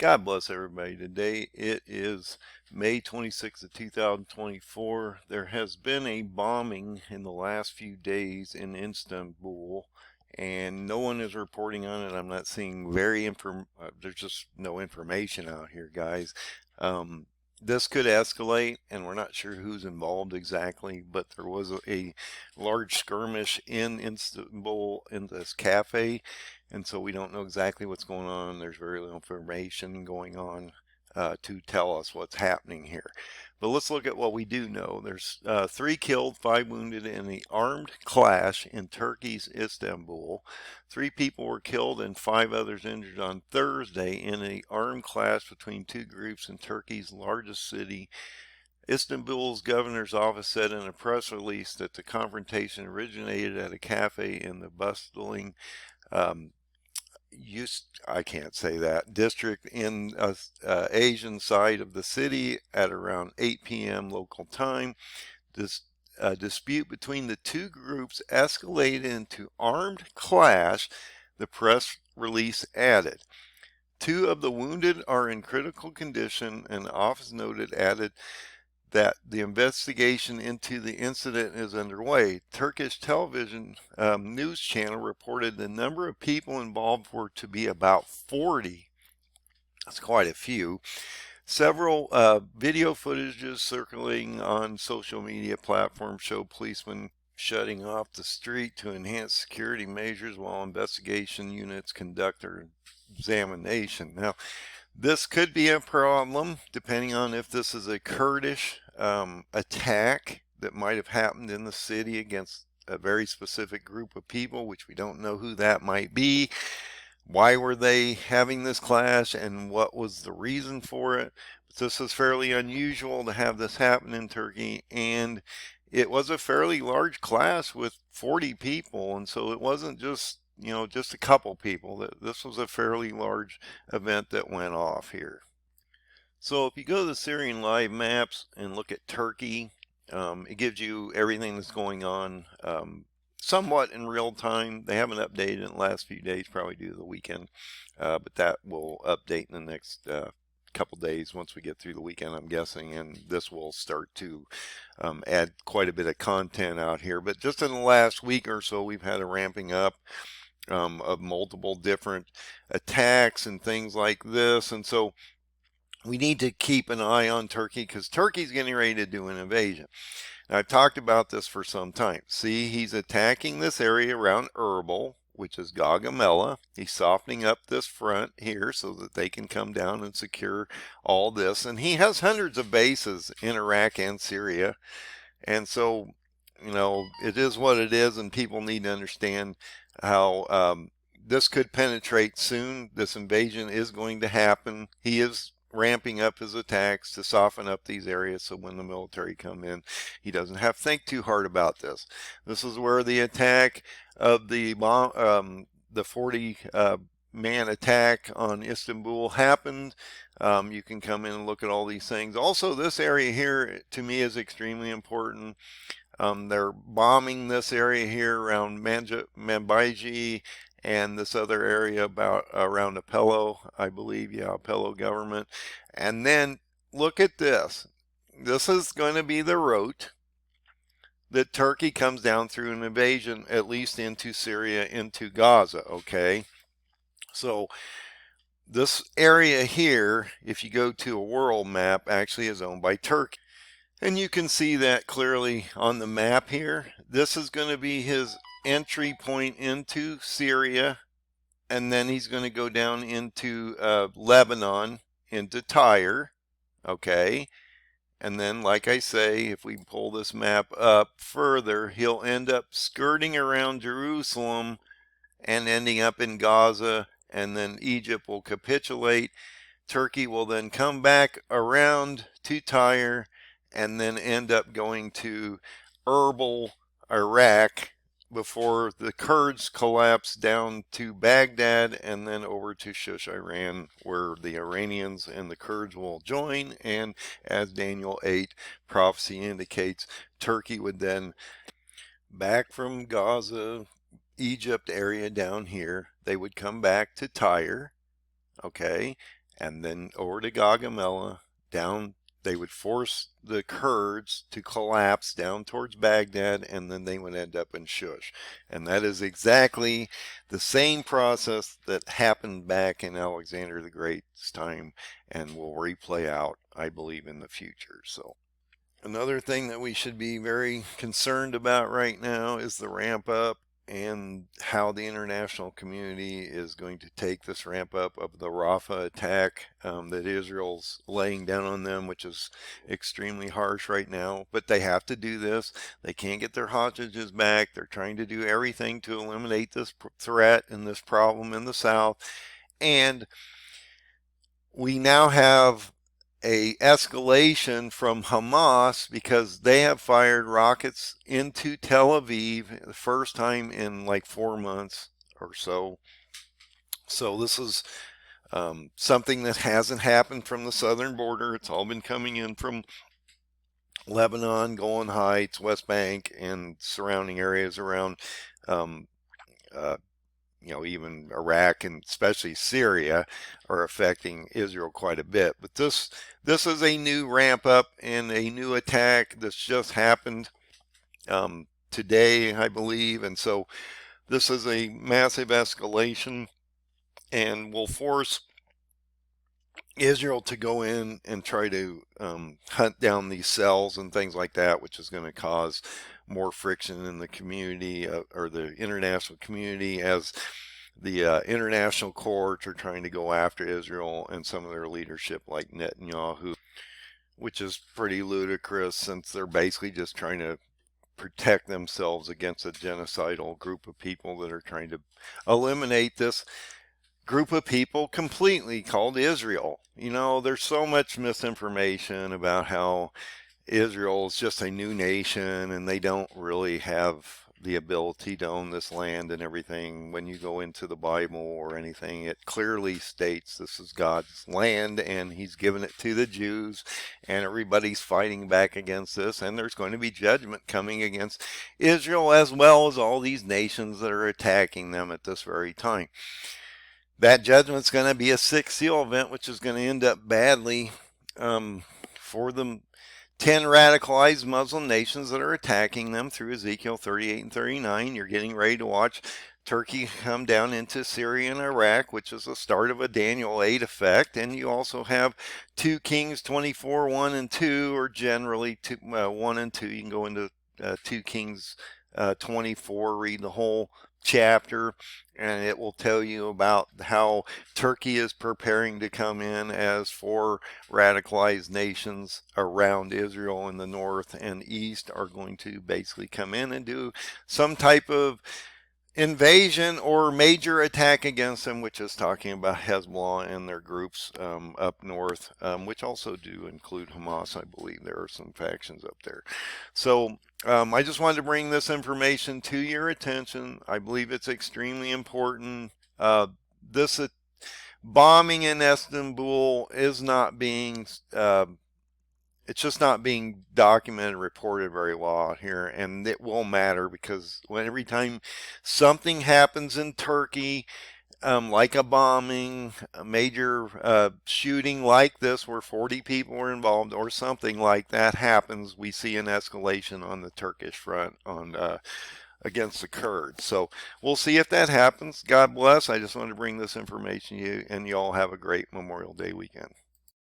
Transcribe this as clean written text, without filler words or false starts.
God bless everybody. Today it is May 26th of 2024. There has been a bombing in the last few days in Istanbul, and no one is reporting on it. I'm not seeing there's just no information out here, guys. This could escalate, and we're not sure who's involved exactly, but there was a large skirmish in Istanbul in this cafe, and so we don't know exactly what's going on. There's very little information going on to tell us what's happening here. But let's look at what we do know. There's 3 killed, 5 wounded in the armed clash in Turkey's Istanbul. 3 people were killed and 5 others injured on Thursday in an armed clash between 2 groups in Turkey's largest city. Istanbul's governor's office said in a press release that the confrontation originated at a cafe in the bustling I can't say that district in Asian side of the city at around 8 p.m. local time. This dispute between the 2 groups escalated into armed clash, the press release added. 2 of the wounded are in critical condition, and the office added that the investigation into the incident is underway. Turkish television news channel reported the number of people involved were to be about 40. That's quite a few. Several video footages circulating on social media platforms show policemen shutting off the street to enhance security measures while investigation units conduct their examination. Now, this could be a problem depending on if this is a Kurdish attack that might have happened in the city against a very specific group of people, which we don't know who that might be. Why were they having this clash and what was the reason for it? But this is fairly unusual to have this happen in Turkey, and it was a fairly large clash with 40 people, and so it wasn't just just a couple people. This was a fairly large event that went off here. So if you go to the Syrian live maps and look at Turkey, it gives you everything that's going on somewhat in real time. They haven't updated in the last few days, probably due to the weekend, but that will update in the next couple days once we get through the weekend, I'm guessing, and this will start to add quite a bit of content out here. But just in the last week or so, we've had a ramping up of multiple different attacks and things like this, and so we need to keep an eye on Turkey because Turkey's getting ready to do an invasion. Now, I've talked about this for some time. See, he's attacking this area around Erbil, which is Gaugamela. He's softening up this front here so that they can come down and secure all this, and he has hundreds of bases in Iraq and Syria, and so it is what it is, and people need to understand how this could penetrate soon. This invasion is going to happen. He is ramping up his attacks to soften up these areas so when the military come in, he doesn't have to think too hard about this. This is where the attack of the 40 man attack on Istanbul happened. You can come in and look at all these things. Also, this area here to me is extremely important. They're bombing this area here around Manbiji and this other area around Apello, I believe. Yeah, Apello government. And then look at this. This is going to be the route that Turkey comes down through an invasion, at least into Syria, into Gaza, okay? So this area here, if you go to a world map, actually is owned by Turkey. And you can see that clearly on the map here. This is going to be his entry point into Syria, and then he's going to go down into Lebanon, into Tyre, okay? And then, like I say, if we pull this map up further, he'll end up skirting around Jerusalem and ending up in Gaza, and then Egypt will capitulate. Turkey will then come back around to Tyre, and then end up going to Erbil, Iraq, before the Kurds collapse down to Baghdad, and then over to Shush, Iran, where the Iranians and the Kurds will join. And as Daniel 8 prophecy indicates, Turkey would then, back from Gaza, Egypt area down here, they would come back to Tyre, okay, and then over to Gaugamela, down. They would force the Kurds to collapse down towards Baghdad, and then they would end up in Shush. And that is exactly the same process that happened back in Alexander the Great's time and will replay out, I believe, in the future. So another thing that we should be very concerned about right now is the ramp up and how the international community is going to take this ramp up of the Rafah attack that Israel's laying down on them, which is extremely harsh right now. But they have to do this. They can't get their hostages back. They're trying to do everything to eliminate this threat and this problem in the south. And we now have a escalation from Hamas because they have fired rockets into Tel Aviv the first time in like 4 months or so. So this is something that hasn't happened from the southern border. It's all been coming in from Lebanon, Golan Heights, West Bank, and surrounding areas around uh, even Iraq and especially Syria are affecting Israel quite a bit. But this is a new ramp up and a new attack that's just happened today, I believe. And so this is a massive escalation and will force Israel to go in and try to hunt down these cells and things like that, which is going to cause more friction in the community or the international community as the international courts are trying to go after Israel and some of their leadership like Netanyahu, which is pretty ludicrous since they're basically just trying to protect themselves against a genocidal group of people that are trying to eliminate this group of people completely called Israel. There's so much misinformation about how Israel is just a new nation and they don't really have the ability to own this land and everything. When you go into the Bible or anything, it clearly states this is God's land and he's given it to the Jews, and everybody's fighting back against this, and there's going to be judgment coming against Israel as well as all these nations that are attacking them at this very time. That judgment's going to be a sixth seal event, which is going to end up badly for the 10 radicalized Muslim nations that are attacking them through Ezekiel 38 and 39. You're getting ready to watch Turkey come down into Syria and Iraq, which is the start of a Daniel 8 effect. And you also have 2 Kings 24, 1 and 2, or generally 1 and 2. You can go into 2 Kings 24, read the whole chapter, and it will tell you about how Turkey is preparing to come in as 4 radicalized nations around Israel in the north and east are going to basically come in and do some type of invasion or major attack against them, which is talking about Hezbollah and their groups up north, which also do include Hamas. I believe there are some factions up there. So I just wanted to bring this information to your attention. I believe it's extremely important. This bombing in Istanbul is not being it's just not being documented, reported very well out here, and it will matter because every time something happens in Turkey, like a bombing, a major shooting like this where 40 people were involved or something like that happens, we see an escalation on the Turkish front against the Kurds. So we'll see if that happens. God bless. I just wanted to bring this information to you, and you all have a great Memorial Day weekend.